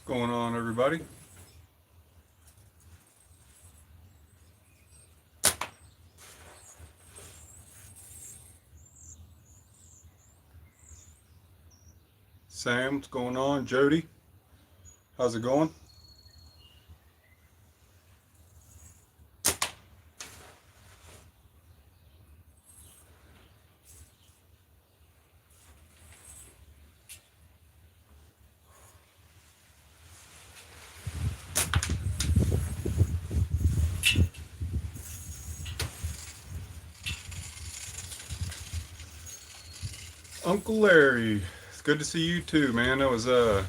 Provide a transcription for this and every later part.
What's going on, everybody? Sam, what's going on? Jody, how's it going? Uncle Larry, it's good to see you too, man. That was a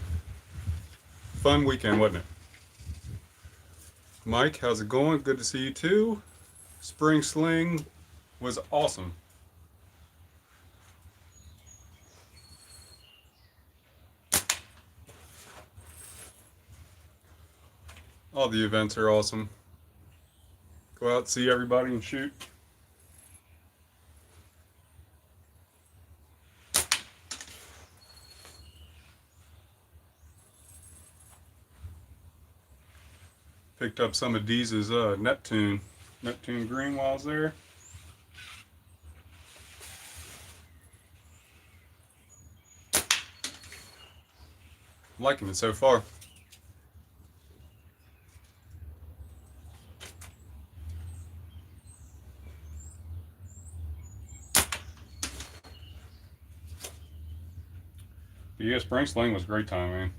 fun weekend, wasn't it? Mike, how's it going? Good to see you too. Spring Sling was awesome. All the events are awesome. Go out, see everybody, and shoot. Picked up some of Deeze's Neptune green while I was there. I'm liking it so far. But yeah, Spring Sling was a great time, man.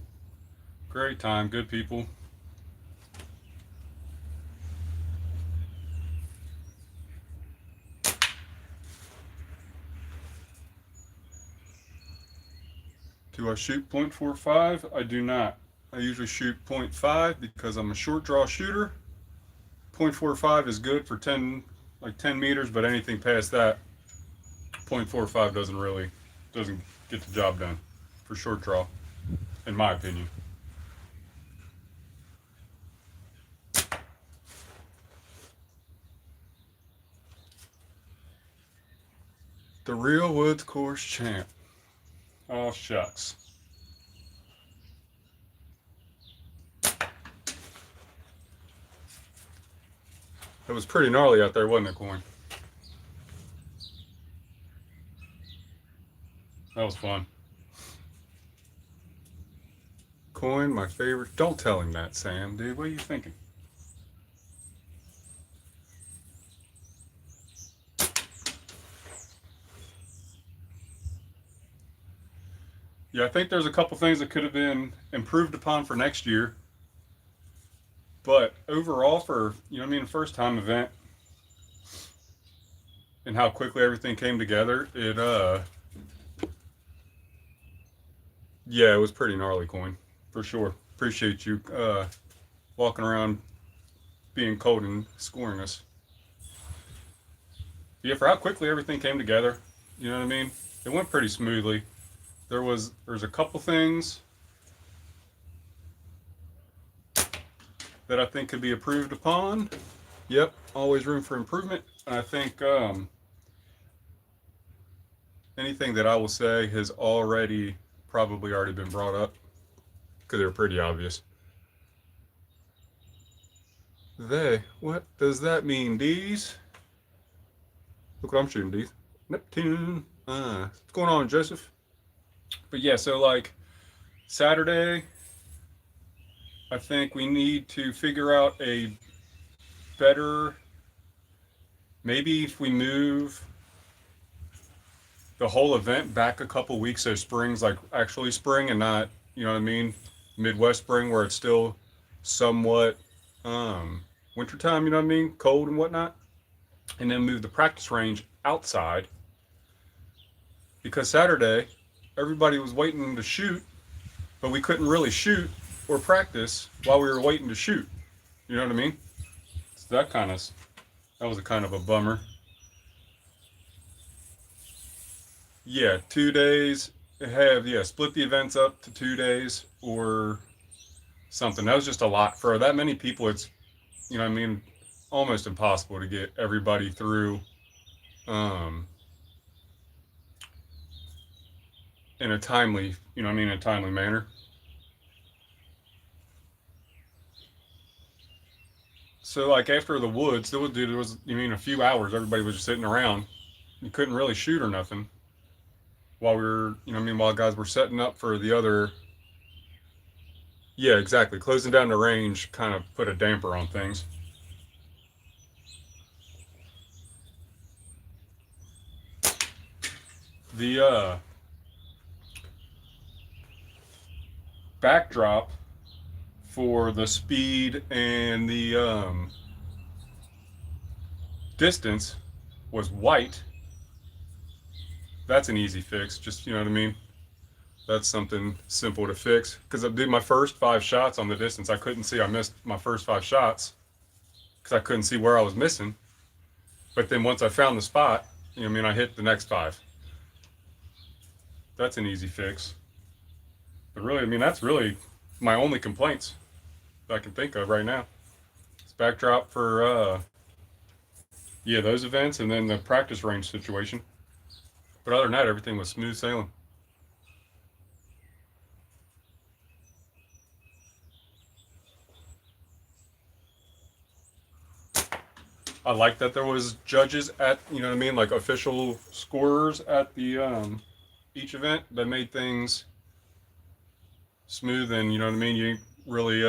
Great time, good people. Do I shoot .45? I do not. I usually shoot .5 because I'm a short draw shooter. .45 is good for 10 meters, but anything past that, .45 doesn't get the job done for short draw, in my opinion. The real woods course champ. Oh shucks. It was pretty gnarly out there, wasn't it, Coin? That was fun. Coin, my favorite. Don't tell him that, Sam, dude. What are you thinking? Yeah, I think there's a couple things that could have been improved upon for next year. But overall, for first time event and how quickly everything came together, yeah, it was pretty gnarly, Coin, for sure. Appreciate you walking around being cold and scoring us. Yeah, for how quickly everything came together, you know what I mean? It went pretty smoothly. There's a couple things that I think could be improved upon. Yep, always room for improvement. And I think anything that I will say has probably already been brought up because they're pretty obvious. What does that mean, D's? Look what I'm shooting, D's. Neptune. What's going on, Joseph? But yeah, so like Saturday, I think we need to figure out a better. Maybe if we move the whole event back a couple weeks, so spring's like actually spring and not, you know what I mean, Midwest spring where it's still somewhat wintertime, you know what I mean, cold and whatnot, and then move the practice range outside because Saturday everybody was waiting to shoot, but we couldn't really shoot or practice while we were waiting to shoot. You know what I mean? So that was a kind of a bummer. Yeah, 2 days. Split the events up to 2 days or something. That was just a lot for that many people. It's what I mean, almost impossible to get everybody through um, in a timely, in a timely manner. So like after the woods, there was you mean a few hours, everybody was just sitting around. You couldn't really shoot or nothing while we were, while guys were setting up for the other. Yeah, exactly. Closing down the range kind of put a damper on things. The backdrop for the speed and the distance was white. That's an easy fix. Just, you know what I mean? That's something simple to fix. Because I did my first 5 shots on the distance. I couldn't see. I missed my first 5 shots because I couldn't see where I was missing. But then once I found the spot, I hit the next 5. That's an easy fix. But really, that's really my only complaints that I can think of right now. It's backdrop for, yeah, those events and then the practice range situation. But other than that, everything was smooth sailing. I like that there was judges at, like official scorers at the each event that made things smooth and you really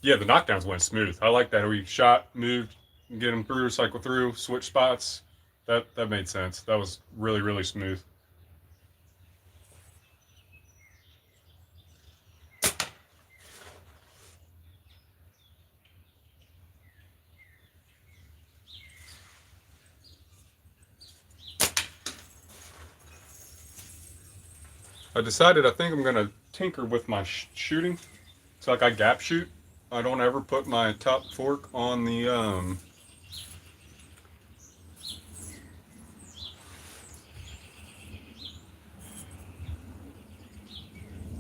yeah, the knockdowns went smooth. I like that we shot, moved, get them through, cycle through, switch spots. That made sense. That was really, really smooth. I decided I think I'm gonna tinker with my shooting. It's like I gap shoot. I don't ever put my top fork on the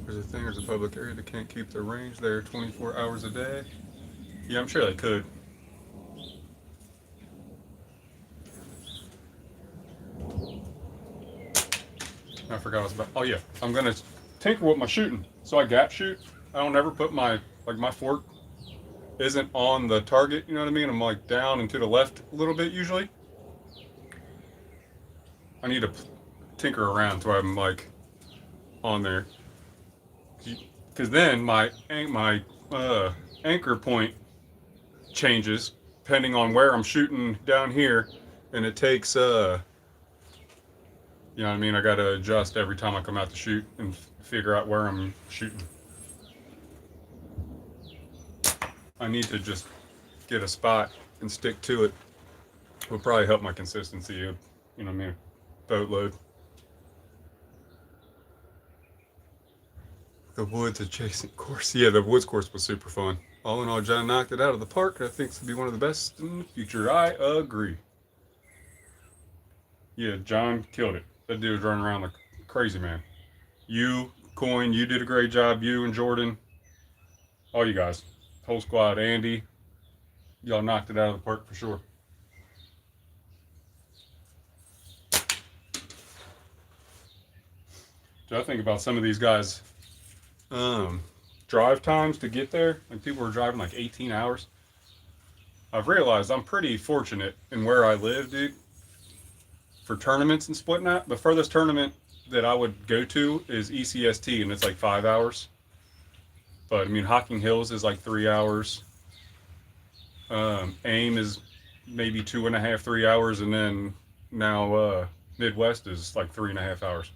there's a thing, there's a public area that can't keep their range there 24 hours a day. Yeah, I'm sure they could. I forgot what I was about. Oh yeah, I'm gonna tinker with my shooting. So I gap shoot. I don't ever put my fork isn't on the target. You know what I mean? I'm like down and to the left a little bit usually. I need to tinker around so I'm like on there, because then my anchor point changes depending on where I'm shooting down here, and it takes you know what I mean? I got to adjust every time I come out to shoot and figure out where I'm shooting. I need to just get a spot and stick to it. Will probably help my consistency. You know what I mean? Boatload. The woods adjacent course. Yeah, the woods course was super fun. All in all, John knocked it out of the park, and I think it's to be one of the best in the future. I agree. Yeah, John killed it. That dude was running around like crazy, man. You, Coin, you did a great job. You and Jordan, all you guys, whole squad, Andy, y'all knocked it out of the park for sure. So I think about some of these guys' drive times to get there. Like people were driving like 18 hours. I've realized I'm pretty fortunate in where I live, dude. For tournaments and splitting that, the furthest tournament that I would go to is ECST, and it's like 5 hours. But I mean, Hocking Hills is like 3 hours. AIM is maybe 2.5, 3 hours, and then now Midwest is like 3.5 hours.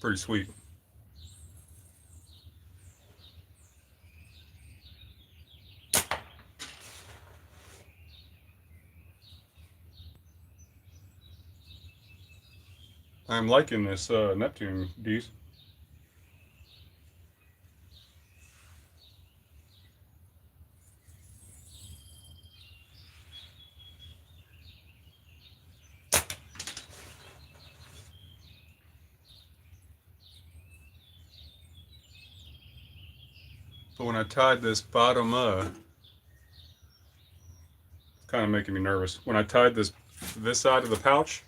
Pretty sweet. I'm liking this Neptune, D's. But when I tied this bottom it's kind of making me nervous. When I tied this side of the pouch,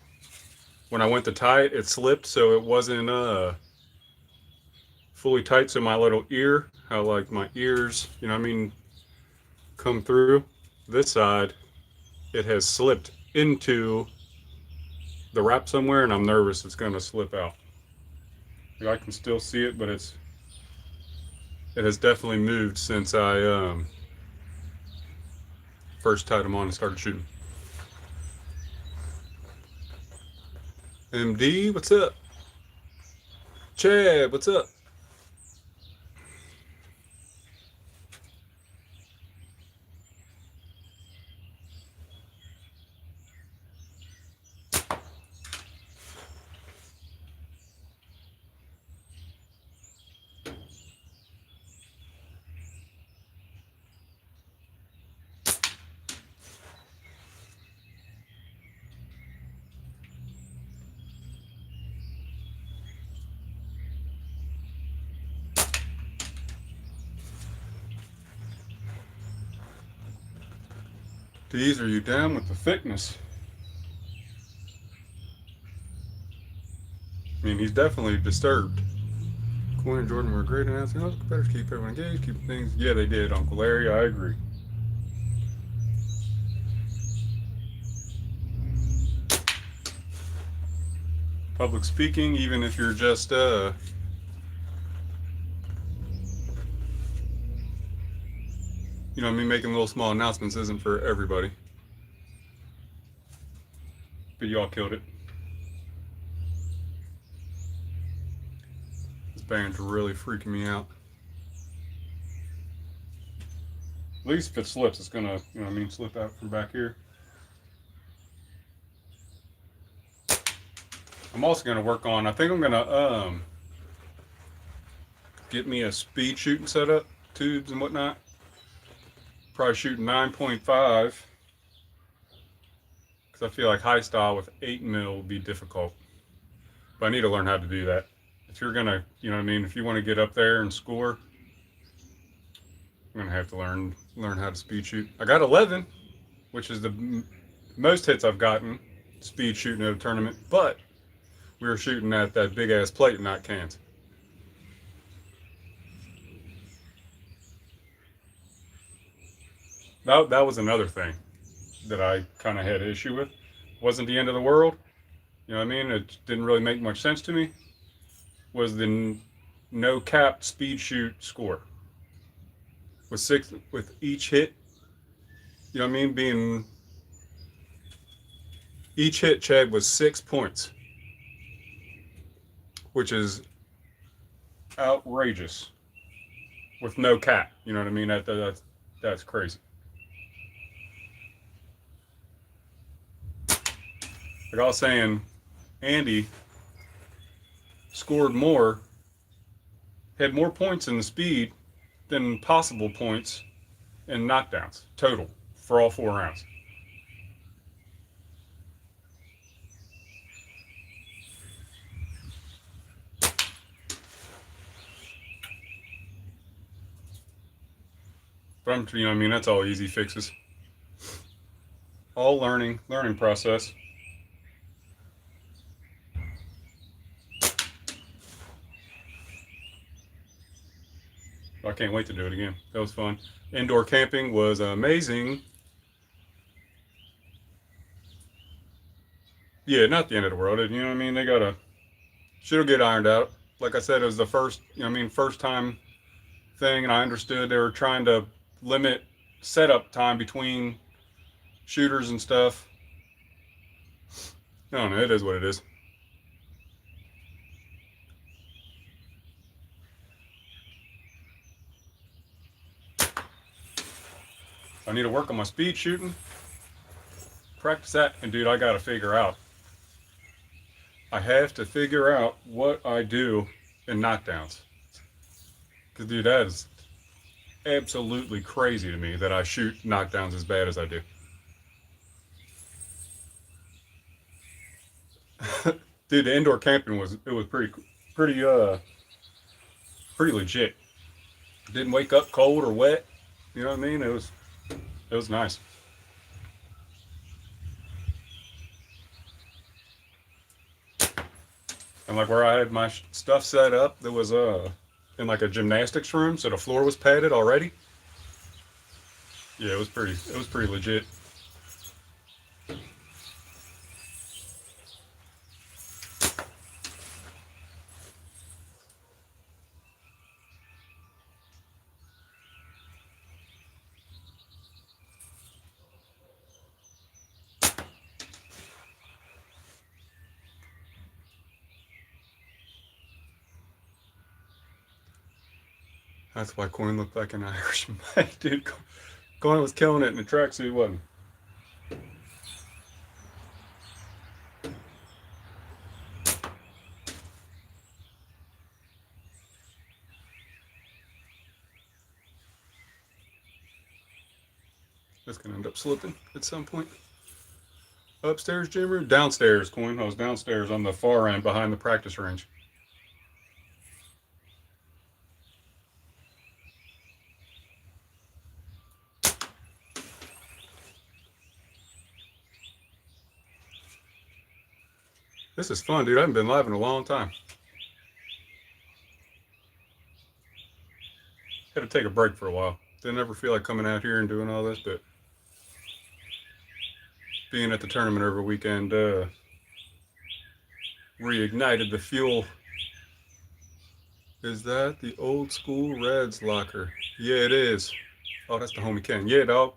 when I went to tie it, it slipped, so it wasn't fully tight, so my little ear, how like my ears, come through. This side, it has slipped into the wrap somewhere, and I'm nervous it's going to slip out. I can still see it, but it has definitely moved since I first tied them on and started shooting. MD, what's up? Chad, what's up? These, are you down with the thickness? I mean, he's definitely disturbed. Quinn and Jordan were great announcing. Oh, better keep everyone engaged, keep things. Yeah, they did, Uncle Larry. I agree. Public speaking, even if you're just making little small announcements isn't for everybody. But y'all killed it. This band's really freaking me out. At least if it slips, it's gonna, slip out from back here. I'm also gonna work on. I think I'm gonna get me a speed shooting setup, tubes and whatnot. Probably shooting 9.5 because I feel like high style with 8mm would be difficult. But I need to learn how to do that. If you're gonna, if you want to get up there and score, I'm gonna have to learn how to speed shoot. I got 11, which is the most hits I've gotten speed shooting at a tournament. But we were shooting at that big ass plate, not cans. That was another thing that I kind of had an issue with. Wasn't the end of the world. You know what I mean? It didn't really make much sense to me. Was the no capped speed shoot score with each hit. You know what I mean? Being each hit, Chad, was 6 points, which is outrageous. With no cap, you know what I mean? That's crazy. Like I was saying, Andy scored more, had more points in the speed than possible points in knockdowns total for all 4 rounds. But that's all easy fixes. All learning process. I can't wait to do it again. That was fun. Indoor camping was amazing. Yeah, not the end of the world. You know what I mean? They gotta, shit'll get ironed out. Like I said, it was the first, first time thing, and I understood they were trying to limit setup time between shooters and stuff. I don't know. It is what it is. I need to work on my speed shooting. Practice that. And dude, I got to figure out. I have to figure out what I do in knockdowns. Because, dude, that is absolutely crazy to me that I shoot knockdowns as bad as I do. Dude, the indoor camping was pretty legit. Didn't wake up cold or wet. You know what I mean? It was nice. And like where I had my stuff set up, there was in like a gymnastics room, so the floor was padded already. Yeah, it was pretty legit. That's why Coin looked like an Irishman. Dude, Coin was killing it in the tracksuit, wasn't he? That's gonna end up slipping at some point. Upstairs gym room? Downstairs, Coin. I was downstairs on the far end behind the practice range. This is fun, dude. I haven't been live in a long time. Had to take a break for a while. Didn't ever feel like coming out here and doing all this, but being at the tournament over the weekend reignited the fuel. Is that the old school Reds locker? Yeah, it is. Oh, that's the homie Ken. Yeah, dog.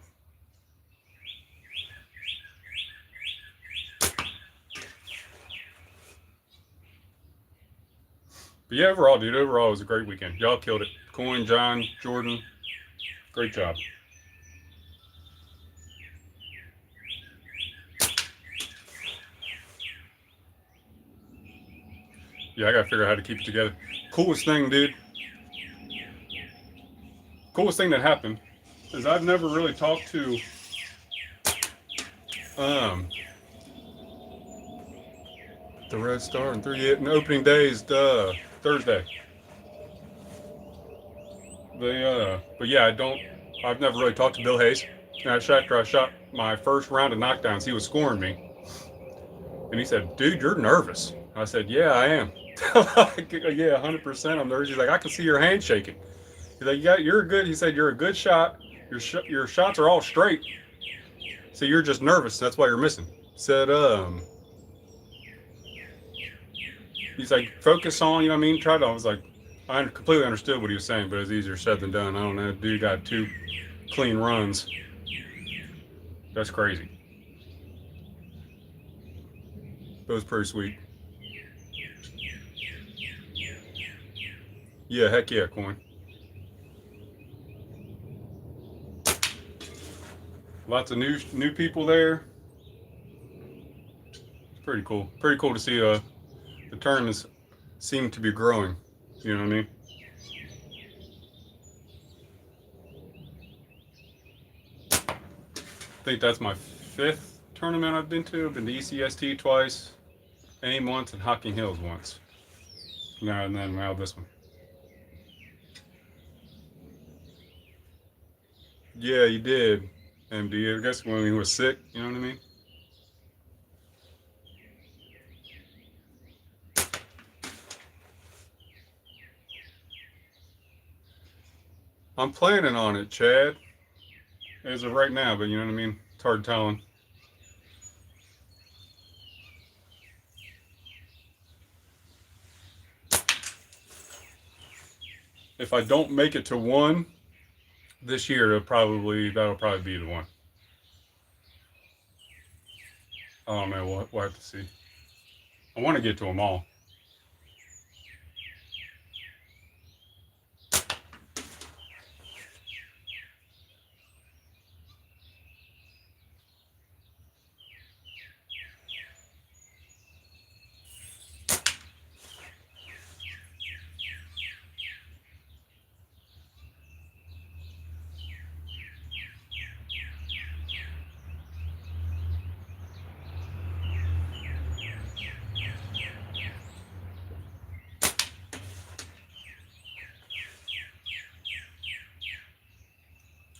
But yeah, overall, dude, overall, it was a great weekend. Y'all killed it. Coin, John, Jordan, great job. Yeah, I gotta figure out how to keep it together. Coolest thing, dude. Coolest thing that happened is I've never really talked to the Red Star and in opening days, Thursday. But yeah, I've never really talked to Bill Hayes. And after I shot my first round of knockdowns, he was scoring me, and he said, "Dude, you're nervous." I said, "Yeah, I am." Yeah, 100%. I'm nervous. He's like, "I can see your hand shaking." He's like, "Yeah, you're good." He said, "You're a good shot. Your shots are all straight. So you're just nervous. That's why you're missing." Said, he's like, "Focus on, you know what I mean? Try to." I was like, I completely understood what he was saying, but it's easier said than done. I don't know. Dude got 2 clean runs. That's crazy. It was pretty sweet. Yeah, heck yeah, Coin. Lots of new people there. It's pretty cool. Pretty cool to see the tournaments seem to be growing. You know what I mean? I think that's my 5th tournament I've been to. I've been to ECST twice, AIM once, and Hocking Hills once. And then now this one. Yeah, you did, MD. I guess when he was sick, you know what I mean? I'm planning on it, Chad, as of right now, but you know what I mean? It's hard telling. If I don't make it to one this year, that'll probably be the one. Oh man, we'll have to see. I want to get to them all.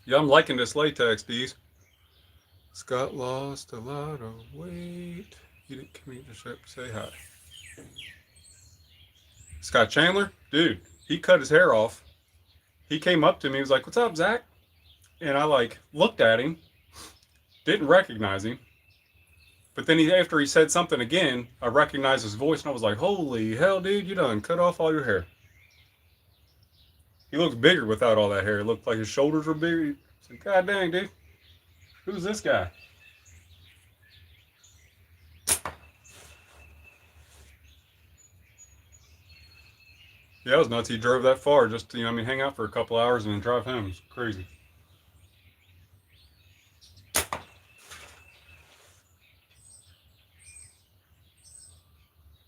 Yeah, I'm liking this latex, D's. Scott lost a lot of weight. He didn't come in to say hi. Scott Chandler, dude, He cut his hair off. He came up to me. He was like, "What's up, Zach?" And I like looked at him, didn't recognize him. But then after he said something again, I recognized his voice and I was like, "Holy hell, dude! You done cut off all your hair." He looks bigger without all that hair. It looked like his shoulders were bigger. I said, "God dang, dude, who's this guy?" Yeah, it was nuts. He drove that far just to, hang out for a couple hours and then drive home. It's crazy.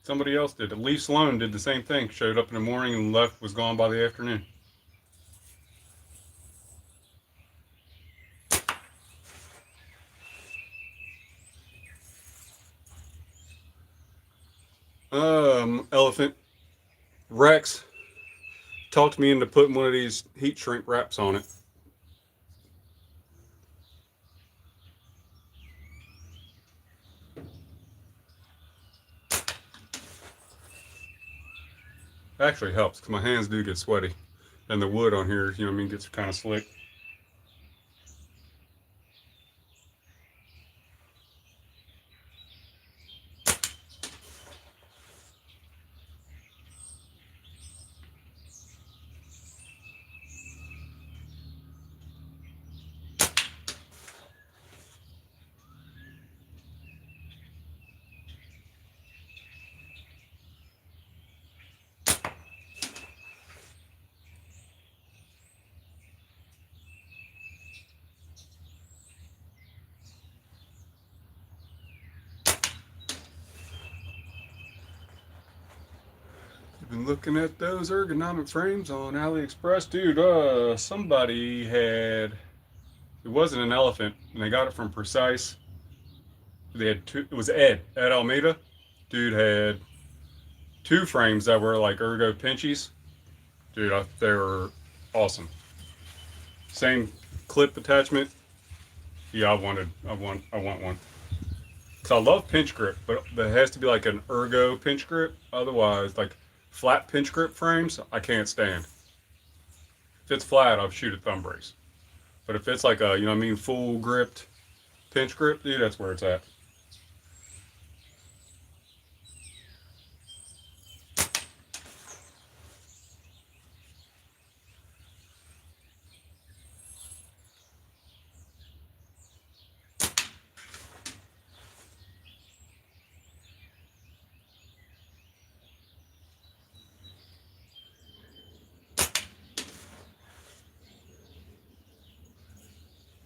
Somebody else did. Lee Sloan did the same thing. Showed up in the morning and left, was gone by the afternoon. Elephant Rex talked me into putting one of these heat shrink wraps on it. Actually helps because my hands do get sweaty, and the wood on here, gets kind of slick. I've been looking at those ergonomic frames on AliExpress, dude. Somebody had, it wasn't an elephant, and they got it from Precise. They had two. It was Ed Almeida. Dude had two frames that were like ergo pinchies. Dude, they were awesome. Same clip attachment. Yeah, I want one. Cause I love pinch grip, but there has to be like an ergo pinch grip. Otherwise, like flat pinch grip frames, I can't stand. If it's flat, I'll shoot a thumb brace. But if it's like a, full gripped pinch grip, dude, that's where it's at.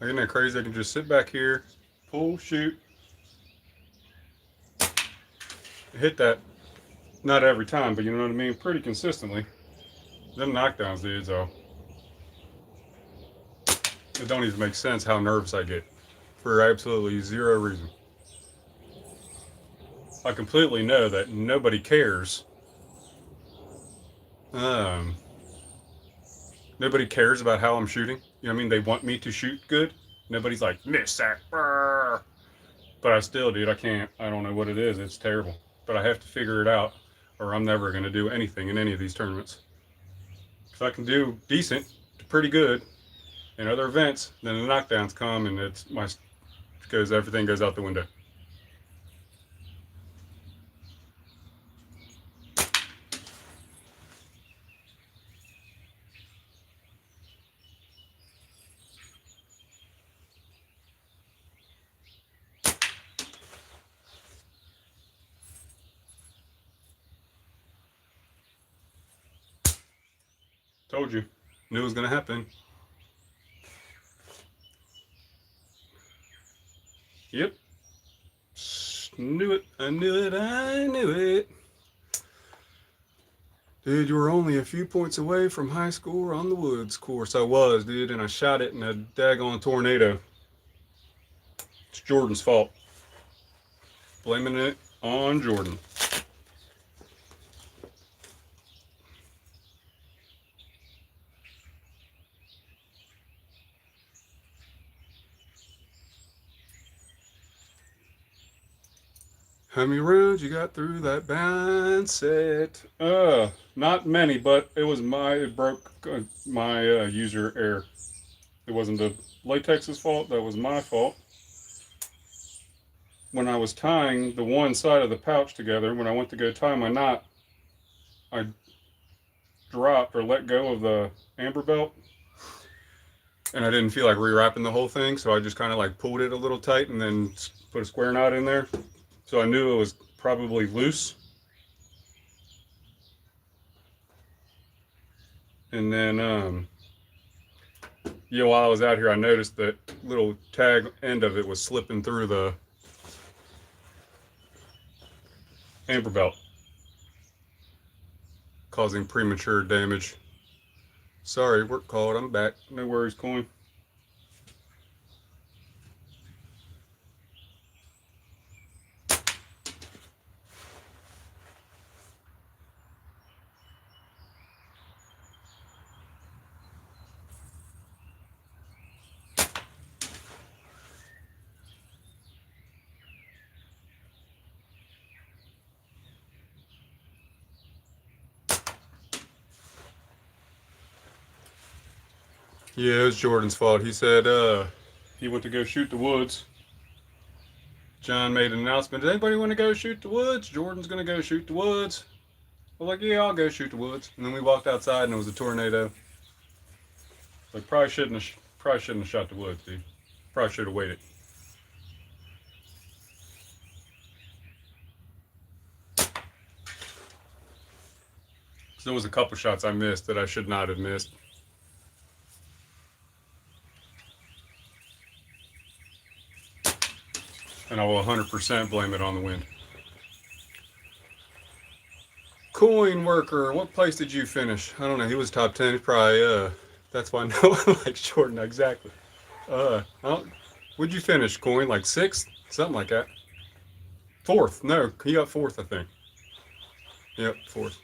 Isn't that crazy? I can just sit back here, pull, shoot, hit that. Not every time, but you know what I mean? Pretty consistently. Them knockdowns, dude, though. It don't even make sense how nervous I get for absolutely zero reason. I completely know that nobody cares. Um, Nobody cares about how I'm shooting. You know what I mean? They want me to shoot good. Nobody's like, miss that. But I still, dude, I can't. I don't know what it is. It's terrible. But I have to figure it out, or I'm never going to do anything in any of these tournaments. Because I can do decent to pretty good in other events, then the knockdowns come and because everything goes out the window. Told you. Knew it was going to happen. Yep. Knew it. I knew it. I knew it. Dude, you were only a few points away from high score on the woods course. I was, dude, and I shot it in a daggone tornado. It's Jordan's fault. Blaming it on Jordan. How many rounds you got through that band set? Not many, but it broke my user error. It wasn't the latex's fault. That was my fault. When I was tying the one side of the pouch together, when I went to go tie my knot, I dropped or let go of the amber belt, and I didn't feel like rewrapping the whole thing, so I just kind of like pulled it a little tight and then put a square knot in there. So I knew it was probably loose. And then, while I was out here, I noticed that little tag end of it was slipping through the amber belt, causing premature damage. Sorry, work called. I'm back. No worries, coin. Yeah, it was Jordan's fault. He said he went to go shoot the woods. John made an announcement. Does anybody want to go shoot the woods? Jordan's going to go shoot the woods. I was like, yeah, I'll go shoot the woods. And then we walked outside and it was a tornado. Like, probably shouldn't have shot the woods, dude. Probably should have waited. So there was a couple shots I missed that I should not have missed. And I will 100% blame it on the wind. Coin worker, what place did you finish? I don't know. He was top 10. He's probably, that's why no one likes Jordan. Exactly. What'd you finish, Coin? Like sixth? Something like that. Fourth. No, he got fourth, I think. Yep, fourth.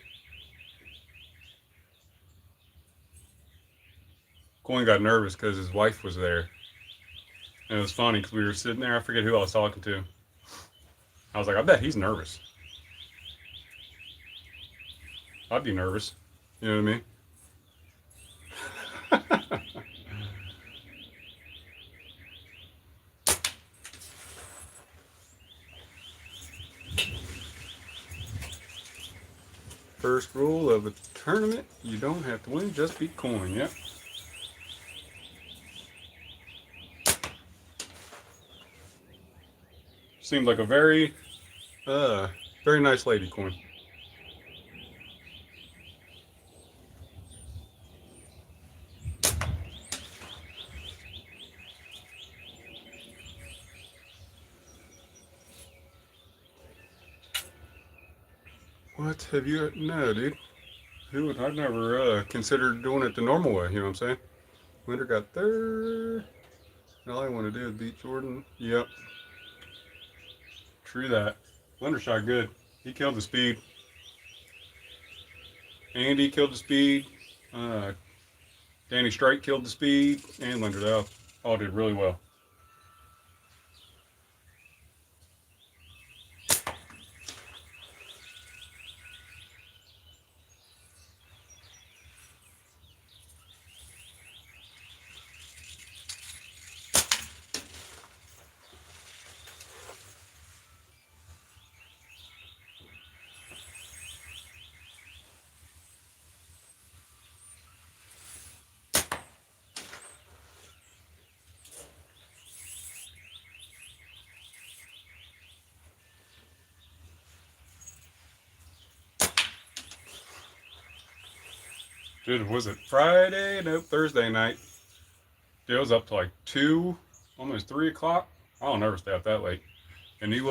Coin got nervous because his wife was there. And it was funny because we were sitting there. I forget who I was talking to. I was like, I bet he's nervous. I'd be nervous. You know what I mean? First rule of a tournament, you don't have to win, just beat coin. Yep. Seemed like a very nice lady, Coin. What have you? No, dude. I've never considered doing it the normal way. You know what I'm saying? Winter got third. And all I want to do is beat Jordan. Yep. True that. Winter shot good. He killed the speed. Andy killed the speed. Danny Strike killed the speed. And Linder all did really well. Dude, was it Friday? Nope, Thursday night. Dude, it was up to like 2, almost 3 o'clock. I don't ever stay up that late. And you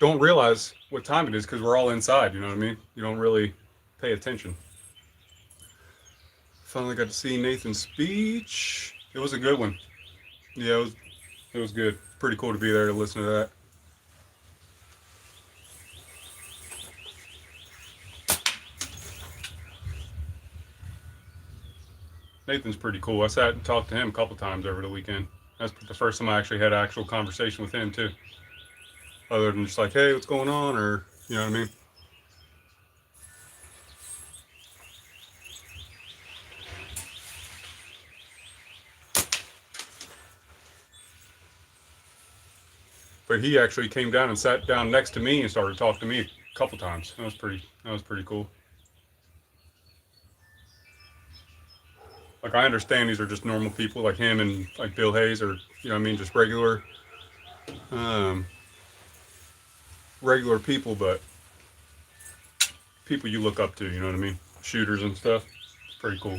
don't realize what time it is because we're all inside, you know what I mean? You don't really pay attention. Finally got to see Nathan's speech. It was a good one. Yeah, it was good. Pretty cool to be there to listen to that. Nathan's pretty cool. I sat and talked to him a couple times over the weekend. That's the first time I actually had an actual conversation with him too. other than just like, hey, what's going on, or you know what I mean. But he actually came down and sat down next to me and started talking to me a couple times. That was pretty cool. Like I understand these are just normal people like him and like Bill Hayes, or you know what I mean, just um, regular people, but people you look up to. You know what I mean? Shooters and stuff. It's pretty cool.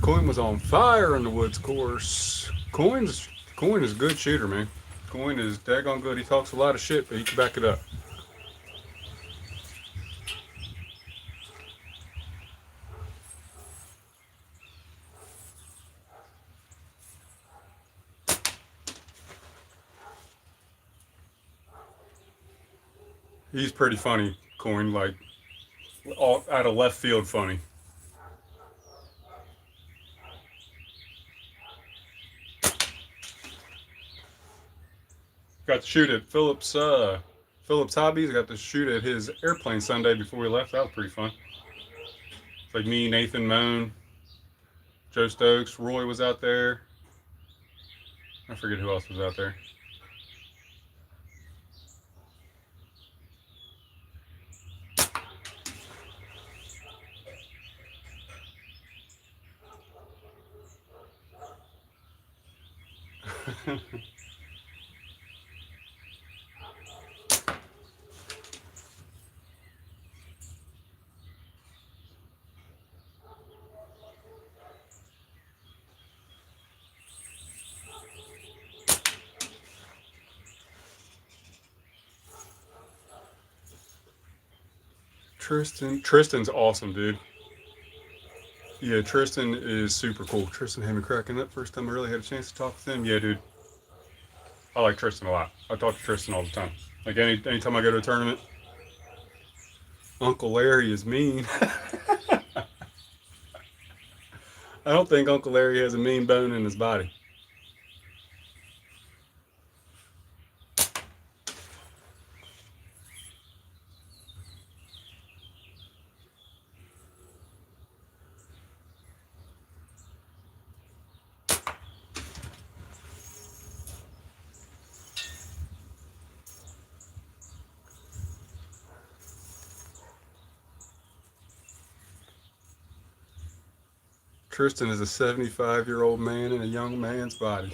Coin was on fire in the woods course. Coin is a good shooter, man. Coin is daggone good. He talks a lot of shit, but he can back it up. He's pretty funny, Coin, like all out of left field funny. Got to shoot at Phillips Hobbies. I got to shoot at his airplane Sunday before we left. That was pretty fun. It's like me, Nathan Moan, Joe Stokes, Roy was out there. I forget who else was out there. Tristan's awesome, dude. Yeah, Tristan is super cool. Tristan had me cracking up first time I really had a chance to talk with him. Yeah, dude. I like Tristan a lot. I talk to Tristan all the time. Like anytime I go to a tournament, Uncle Larry is mean. I don't think Uncle Larry has a mean bone in his body. Tristan is a 75-year-old man in a young man's body.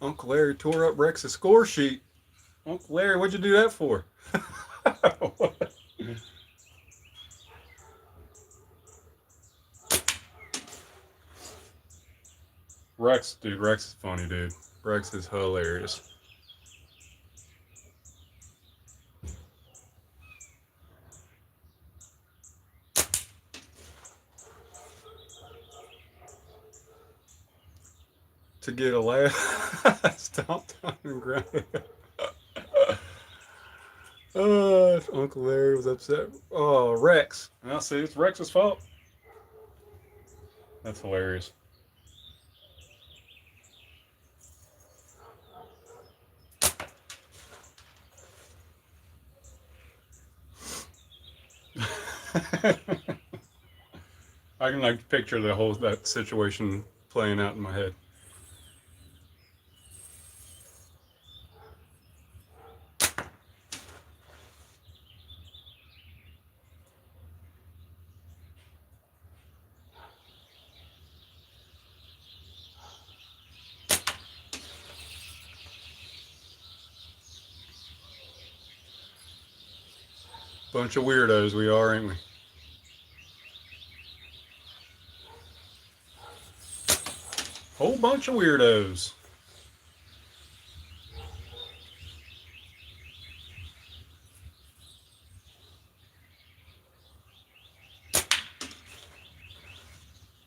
Uncle Larry tore up Rex's score sheet. Uncle Larry, what'd you do that for? Rex is funny, dude. Rex is hilarious. To get a laugh, stomped on and grounded. Uncle Larry was upset. Oh, Rex. I'll see, it's Rex's fault. That's hilarious. I can like picture that situation playing out in my head. Bunch of weirdos we are, ain't we? Whole bunch of weirdos.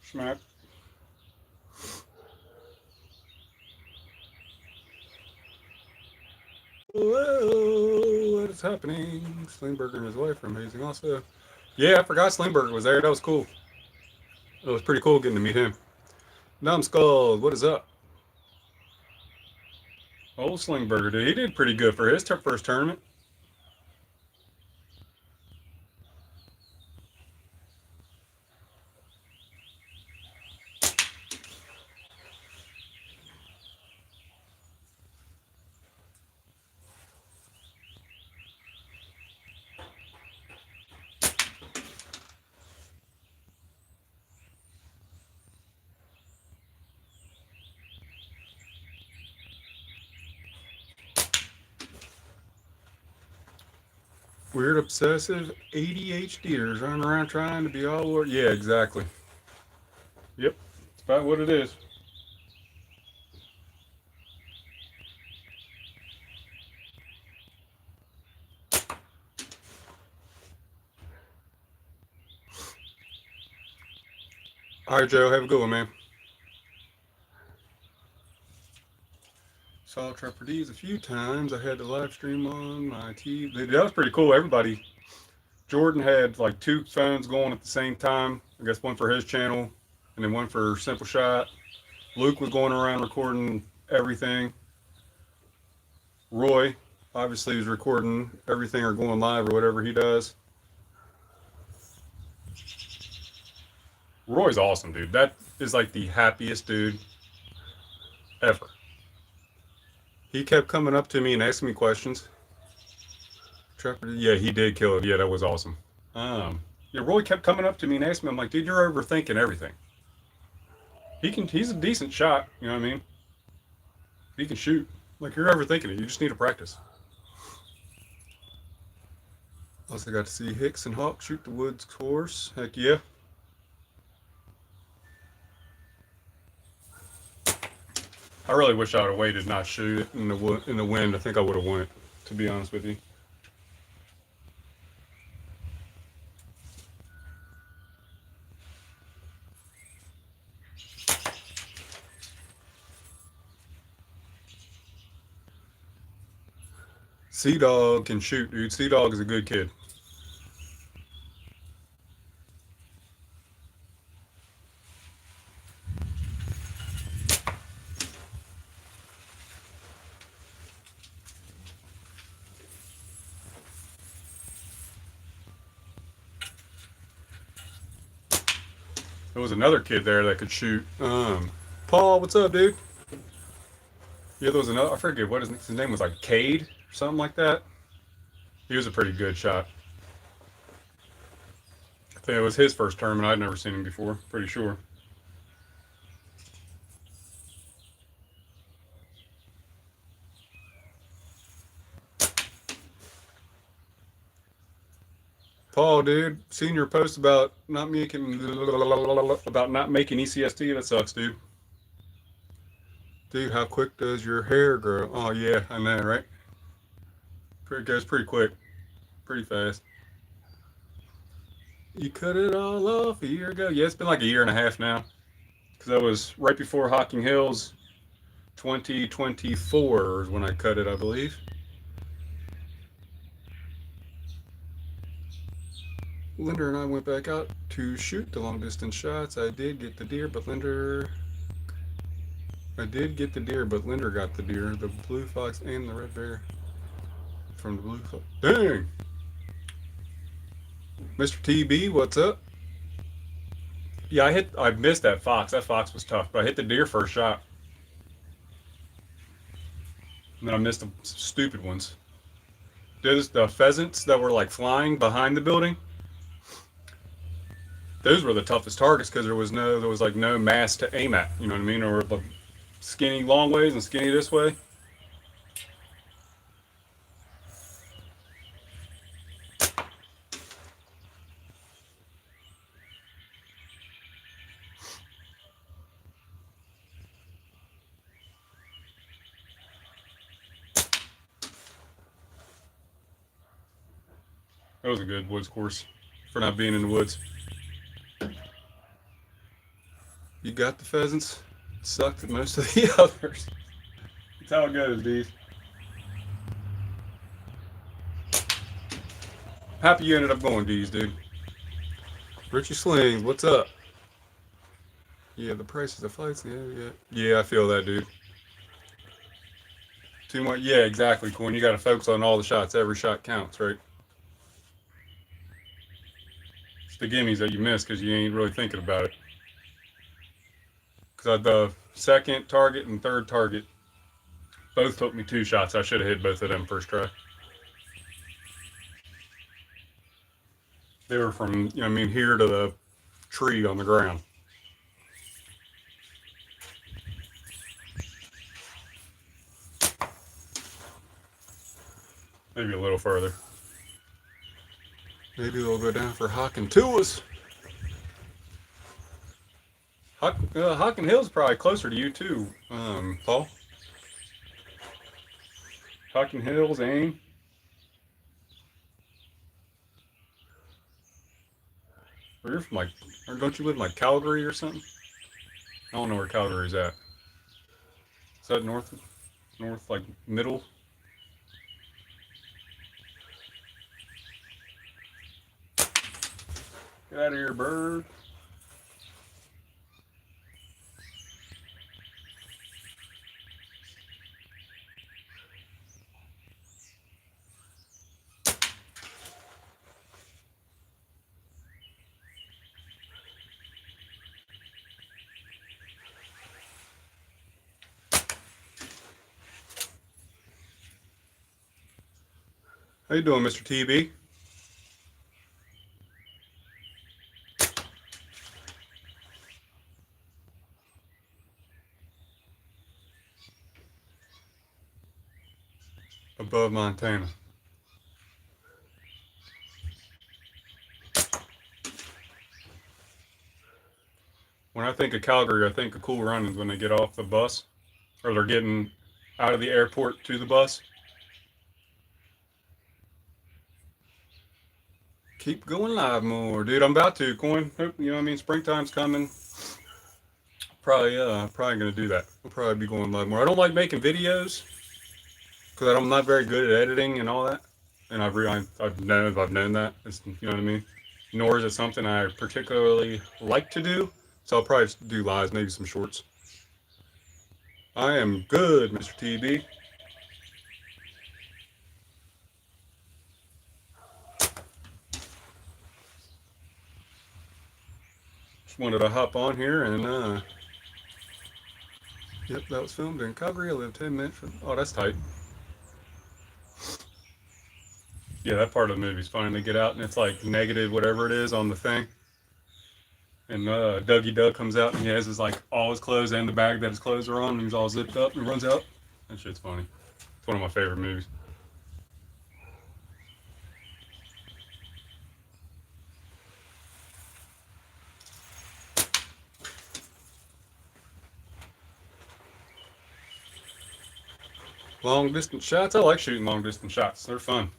Smack. Whoa, is happening? Slingberger and his wife are amazing also. Yeah, I forgot Slingberger was there. That was cool. It was pretty cool getting to meet him. Numbskull, what is up? Old Slingberger, dude. He did pretty good for his first tournament. Weird, obsessive ADHDers running around trying to be all over. Yeah, exactly. Yep, it's about what it is. All right, Joe, have a good one, man. Saw Trapper D's a few times. I had the live stream on my TV. That was pretty cool. Everybody, Jordan had like two phones going at the same time. I guess one for his channel and then one for Simple Shot. Luke was going around recording everything. Roy, obviously, was recording everything or going live or whatever he does. Roy's awesome, dude. That is like the happiest dude ever. He kept coming up to me and asking me questions. Trapper, yeah, he did kill it. Yeah, that was awesome. Yeah, Roy kept coming up to me and asking me, I'm like, dude, you're overthinking everything. He's a decent shot, you know what I mean? He can shoot. Like, you're overthinking it. You just need to practice. Also got to see Hicks and Hawk shoot the woods course. Heck yeah. I really wish I would have waited, not shoot it in the wind. I think I would have won it, to be honest with you. Sea Dog can shoot, dude. Sea Dog is a good kid. There was another kid there that could shoot. Paul, what's up, dude? Yeah, there was another. I forget what his name was, like Cade or something like that. He was a pretty good shot. I think it was his first tournament. I'd never seen him before. Pretty sure. Paul, dude, seen your post about not making ECST. That sucks, dude. Dude, how quick does your hair grow? Oh yeah, I know, right? It goes pretty quick, pretty fast. You cut it all off a year ago. Yeah, it's been like a year and a half now. Because that was right before Hocking Hills 2024 is when I cut it, I believe. Linder and I went back out to shoot the long distance shots. I did get the deer, but Linder got the deer, the blue fox and the red bear from the blue fox. Dang! Mr. TB, what's up? Yeah, I missed that fox. That fox was tough, but I hit the deer first shot. And then I missed the stupid ones. Those the pheasants that were like flying behind the building. Those were the toughest targets because there was like no mass to aim at. You know what I mean? Or the skinny long ways and skinny this way. That was a good woods course for not being in the woods. You got the pheasants. Sucked at most of the others. That's how it goes, dude. Happy you ended up going, D's, dude. Richie Slings, what's up? Yeah, the prices of flights. Yeah. I feel that, dude. Too much. Yeah, exactly. When you got to focus on all the shots, every shot counts, right? It's the gimmies that you miss because you ain't really thinking about it. Because the second target and third target both took me 2 shots. I should have hit both of them first try. They were from, here to the tree on the ground. Maybe a little further. Maybe they'll go down for hocking to us. Hocking Hill's probably closer to you too, Paul. Hocking Hills, Aim. Or you're from or don't you live in Calgary or something? I don't know where Calgary's at. Is that north? North, middle? Get out of here, bird. How you doing, Mr. TB? Above Montana. When I think of Calgary, I think of Cool Runnings when they get off the bus, or they're getting out of the airport to the bus. Keep going live more, dude. I'm about to, Coin. Springtime's coming. Probably gonna do that. We'll probably be going live more. I don't like making videos because I'm not very good at editing and all that. And I've known that. You know what I mean. Nor is it something I particularly like to do. So I'll probably just do lives, maybe some shorts. I am good, Mr. TB. Just wanted to hop on here and yep, that was filmed in Calgary. I live 10 minutes from. Oh, that's tight. Yeah, that part of the movie's fine. They get out and it's negative whatever it is on the thing. And Dougie Doug comes out and he has all his clothes and the bag that his clothes are on and he's all zipped up and runs out. That shit's funny. It's one of my favorite movies. Long distance shots. I like shooting long distance shots. They're fun.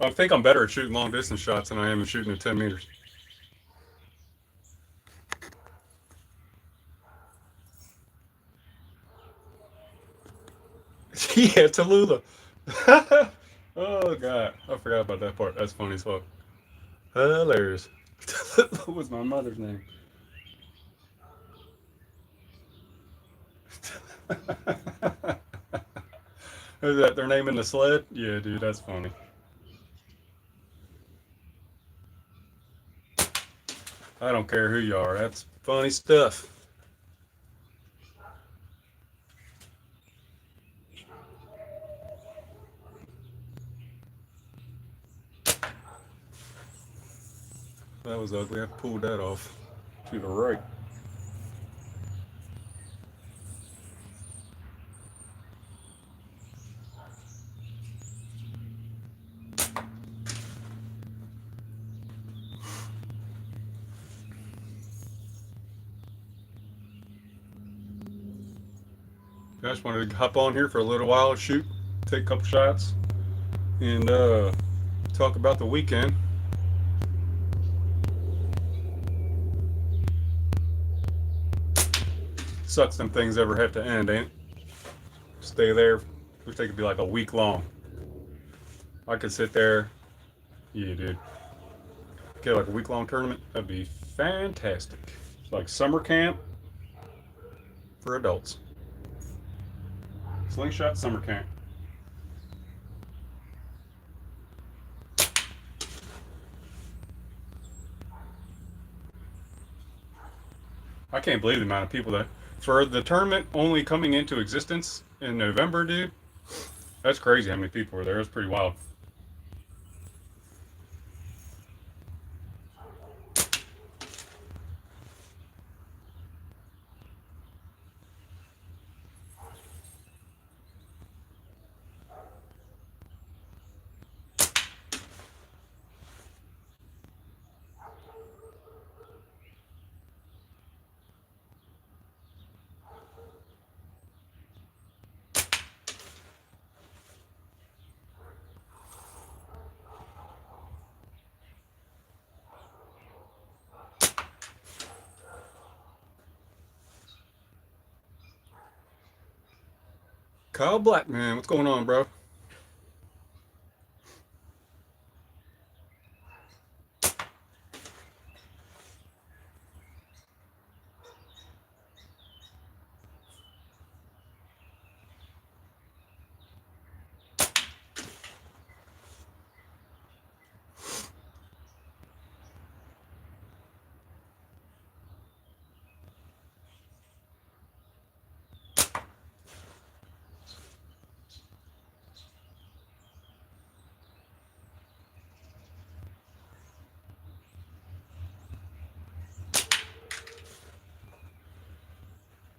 I think I'm better at shooting long distance shots than I am at shooting at 10 meters. Yeah, Tallulah. Oh god, I forgot about that part. That's funny as fuck. Hilarious. What was my mother's name? Is that their name in the sled? Yeah, dude, that's funny. I don't care who you are. That's funny stuff. That was ugly. I pulled that off to the right. I just wanted to hop on here for a little while, shoot, take a couple shots, and talk about the weekend. Sucks them things ever have to end, ain't it? Stay there. Looks like it'd be like a week long. I could sit there Yeah, dude. Get like a week-long tournament. That'd be fantastic. Like summer camp for adults. Slingshot summer camp. I can't believe the amount of people that for the tournament only coming into existence in November, dude. That's crazy how many people were there. It's pretty wild. Kyle Blackman, what's going on, bro?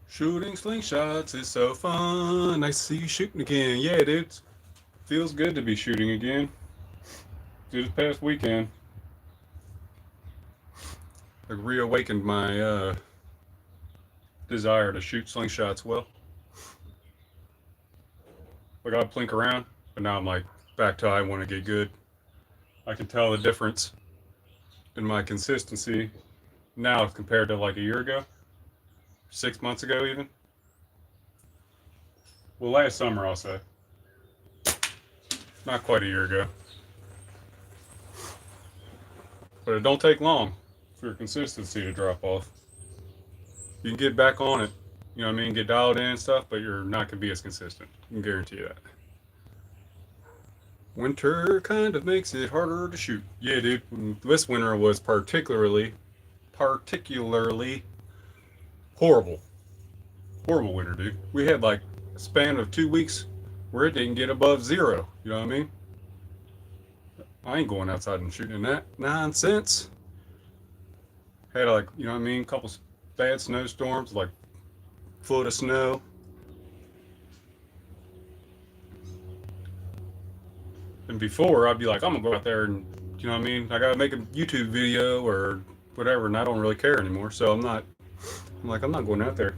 Shooting slingshots is so fun. Nice to see you shooting again. Yeah, dude. Feels good to be shooting again. Dude, this past weekend, I reawakened my desire to shoot slingshots well. Like I'd plink around, but now I'm like back to I want to get good. I can tell the difference in my consistency now compared to like a year ago, 6 months ago, even. Well, last summer, I'll say. Not quite a year ago. But it don't take long for your consistency to drop off. You can get back on it, you know what I mean, get dialed in and stuff, but you're not going to be as consistent. I can guarantee you that. Winter kind of makes it harder to shoot. Yeah, dude. This winter was particularly horrible. Horrible winter, dude. We had like a span of 2 weeks where it didn't get above zero. You know what I mean? I ain't going outside and shooting that nonsense. Had like, you know what I mean, a couple bad snowstorms, like foot of snow. And before, I'd be like, I'm gonna go out there and, you know what I mean? I gotta make a YouTube video or whatever, and I don't really care anymore. So I'm not. I'm like, I'm not going out there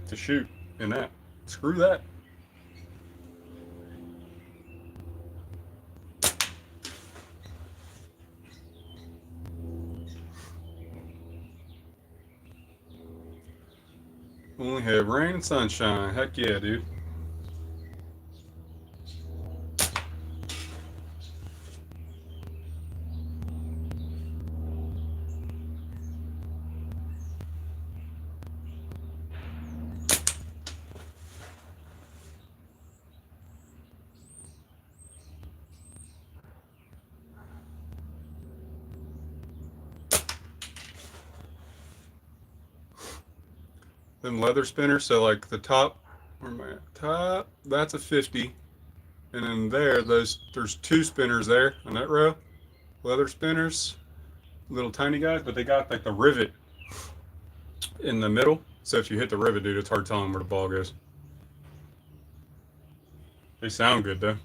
to shoot in that. Screw that. Only have rain and sunshine. Heck yeah, dude. Them leather spinners. So like the top, where am I at? Top. That's a 50, and then there's two spinners there on that row. Leather spinners, little tiny guys, but they got like the rivet in the middle. So if you hit the rivet, dude, it's hard telling where the ball goes. They sound good though.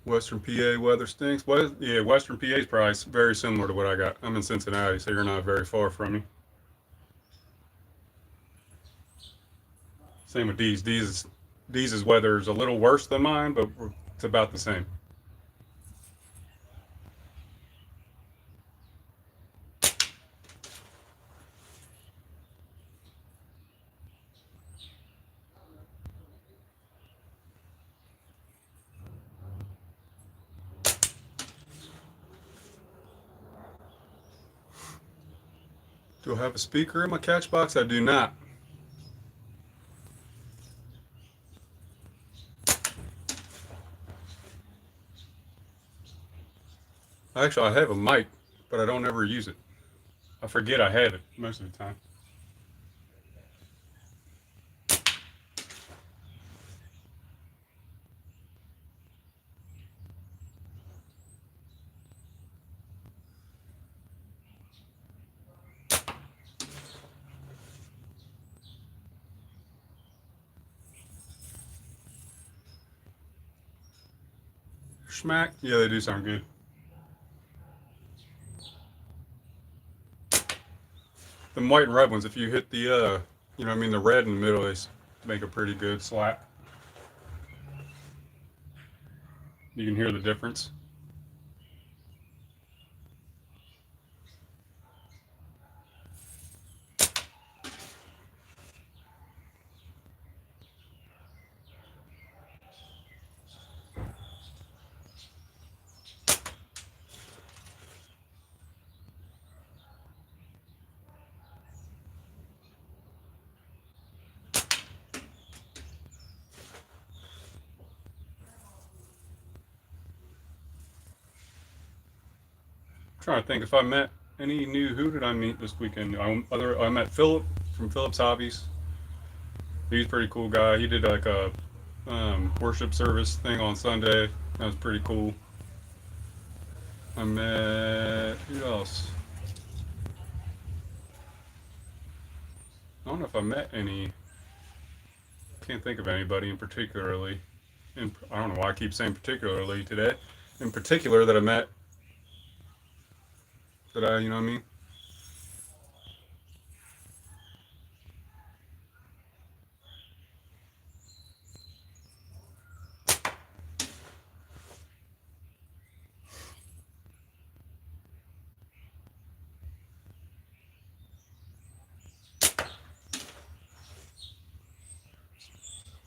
Western PA weather stinks. Yeah, Western PA is probably very similar to what I got. I'm in Cincinnati, so you're not very far from me. Same with D's. D's weather is a little worse than mine, but it's about the same. Do I have a speaker in my catch box? I do not. Actually, I have a mic, but I don't ever use it. I forget I have it most of the time. Schmack. Yeah, they do sound good. The white and red ones, if you hit the, the red in the middle, they make a pretty good slap. You can hear the difference. I'm trying to think if I met any new. Who did I meet this weekend? I met Philip from Philip's Hobbies. He's a pretty cool guy. He did like a worship service thing on Sunday. That was pretty cool. I met who else? I don't know if I met any. Can't think of anybody in particularly. I don't know why I keep saying particularly today. In particular, that I met. That I, you know what I mean?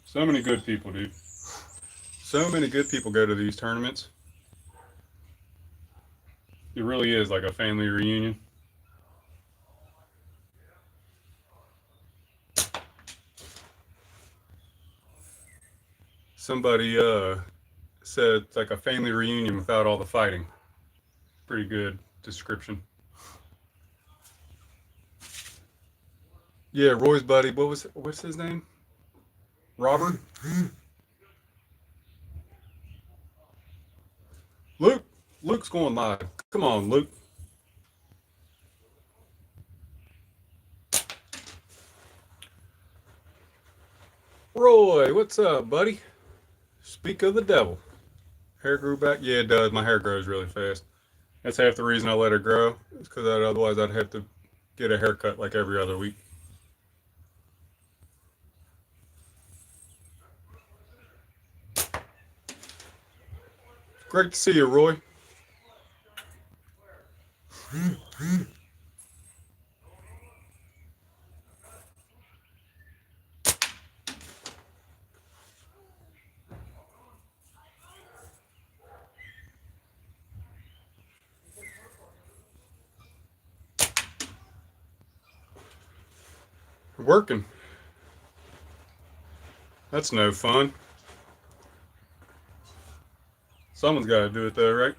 So many good people, dude. So many good people go to these tournaments. It really is like a family reunion. Somebody said it's like a family reunion without all the fighting. Pretty good description. Yeah, Roy's buddy. What's his name? Robert? Luke. Luke's going live. Come on, Luke. Roy, what's up, buddy? Speak of the devil. Hair grew back? Yeah, it does. My hair grows really fast. That's half the reason I let it grow. It's because otherwise I'd have to get a haircut like every other week. Great to see you, Roy. Working. That's no fun. Someone's got to do it though, right?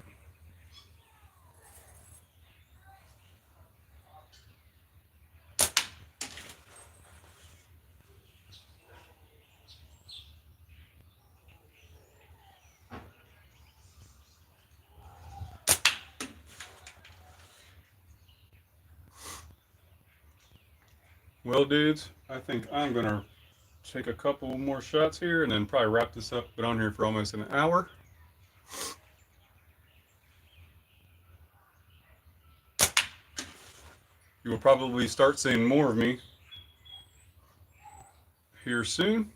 Well, dudes, I think I'm going to take a couple more shots here and then probably wrap this up. Been on here for almost an hour. You will probably start seeing more of me here soon.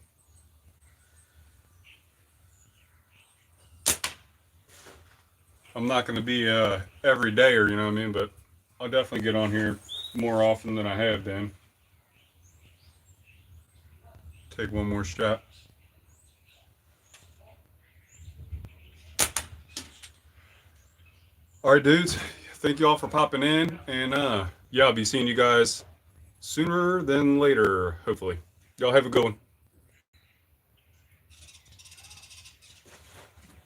I'm not going to be every day, or you know what I mean, but I'll definitely get on here more often than I have been. Take one more shot. All right, dudes. Thank you all for popping in, and yeah, I'll be seeing you guys sooner than later, hopefully. Y'all have a good one.